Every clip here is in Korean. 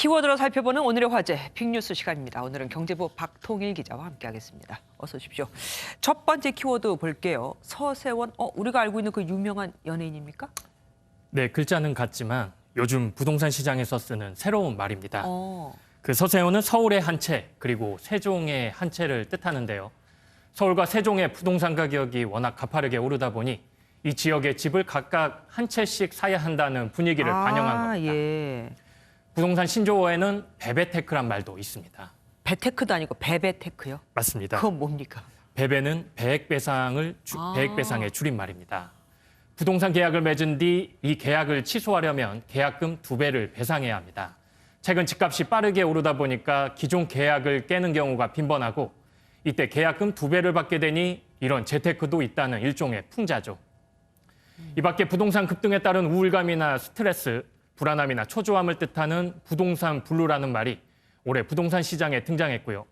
키워드로 살펴보는 오늘의 화제, 빅뉴스 시간입니다. 오늘은 경제부 박통일 기자와 함께하겠습니다. 어서 오십시오. 첫 번째 키워드 볼게요. 서세원, 우리가 알고 있는 그 유명한 연예인입니까? 네, 글자는 같지만 요즘 부동산 시장에서 쓰는 새로운 말입니다. 어. 그 서세원은 서울의 한 채, 그리고 세종의 한 채를 뜻하는데요. 서울과 세종의 부동산 가격이 워낙 가파르게 오르다 보니 이 지역의 집을 각각 한 채씩 사야 한다는 분위기를 반영한 겁니다. 예. 부동산 신조어에는 베베테크란 말도 있습니다. 베테크도 아니고 베베테크요? 맞습니다. 그건 뭡니까? 베베는 배액배상의 줄임말입니다. 부동산 계약을 맺은 뒤 이 계약을 취소하려면 계약금 2배를 배상해야 합니다. 최근 집값이 빠르게 오르다 보니까 기존 계약을 깨는 경우가 빈번하고 이때 계약금 2배를 받게 되니 이런 재테크도 있다는 일종의 풍자죠. 이 밖에 부동산 급등에 따른 우울감이나 스트레스, 불안함이나 초조함을 뜻하는 부동산 블루라는 말이 올해 부동산 시장에 등장했고요.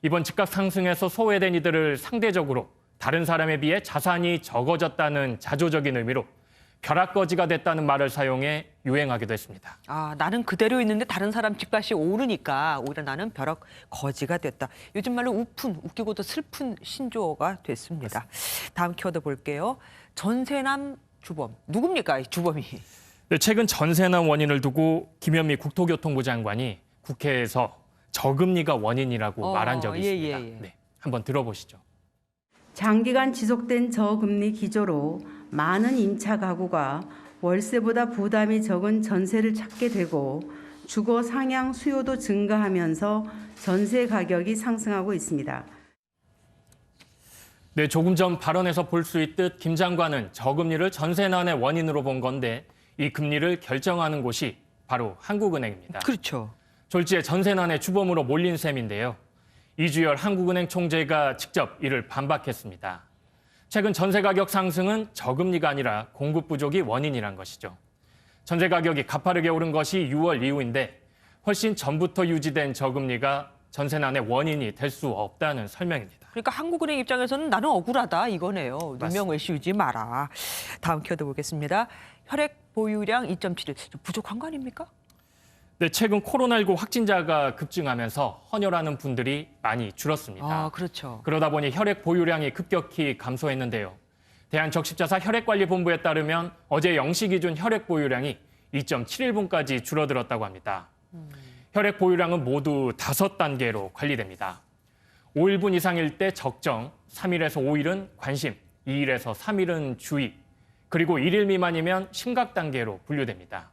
이번 집값 상승에서 소외된 이들을 상대적으로 다른 사람에 비해 자산이 적어졌다는 자조적인 의미로 벼락거지가 됐다는 말을 사용해 유행하기도 했습니다. 나는 그대로 있는데 다른 사람 집값이 오르니까 오히려 나는 벼락거지가 됐다. 요즘 말로 웃기고도 슬픈 신조어가 됐습니다. 다음 키워드 볼게요. 전세남 주범. 누굽니까, 이 주범이? 네, 최근 전세난 원인을 두고 김현미 국토교통부 장관이 국회에서 저금리가 원인이라고 말한 적이 있습니다. 네, 한번 들어보시죠. 장기간 지속된 저금리 기조로 많은 임차 가구가 월세보다 부담이 적은 전세를 찾게 되고 주거 상향 수요도 증가하면서 전세 가격이 상승하고 있습니다. 네, 조금 전 발언에서 볼 수 있듯 김 장관은 저금리를 전세난의 원인으로 본 건데 이 금리를 결정하는 곳이 바로 한국은행입니다. 그렇죠. 졸지에 전세난의 주범으로 몰린 셈인데요. 이주열 한국은행 총재가 직접 이를 반박했습니다. 최근 전세 가격 상승은 저금리가 아니라 공급 부족이 원인이란 것이죠. 전세 가격이 가파르게 오른 것이 6월 이후인데 훨씬 전부터 유지된 저금리가 전세난의 원인이 될 수 없다는 설명입니다. 그러니까 한국은행 입장에서는 나는 억울하다 이거네요. 누명을 씌우지 마라. 다음 키워드 보겠습니다. 혈액 보유량 2.7일. 부족한 거 아닙니까? 네, 최근 코로나19 확진자가 급증하면서 헌혈하는 분들이 많이 줄었습니다. 그렇죠. 그러다 보니 혈액 보유량이 급격히 감소했는데요. 대한적십자사 혈액관리본부에 따르면 어제 0시 기준 혈액 보유량이 2.71분까지 줄어들었다고 합니다. 혈액 보유량은 모두 5단계로 관리됩니다. 5일분 이상일 때 적정, 3일에서 5일은 관심, 2일에서 3일은 주의, 그리고 1일 미만이면 심각 단계로 분류됩니다.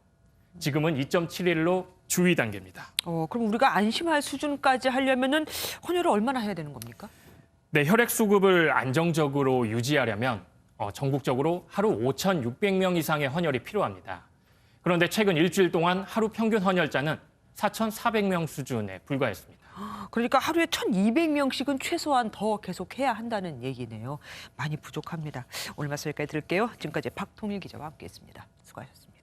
지금은 2.71로 주의 단계입니다. 그럼 우리가 안심할 수준까지 하려면은 헌혈을 얼마나 해야 되는 겁니까? 네, 혈액 수급을 안정적으로 유지하려면 전국적으로 하루 5,600명 이상의 헌혈이 필요합니다. 그런데 최근 일주일 동안 하루 평균 헌혈자는 4,400명 수준에 불과했습니다. 그러니까 하루에 1,200명씩은 최소한 더 계속 해야 한다는 얘기네요. 많이 부족합니다. 오늘 말씀 여기까지 들을게요. 지금까지 박통일 기자와 함께했습니다. 수고하셨습니다.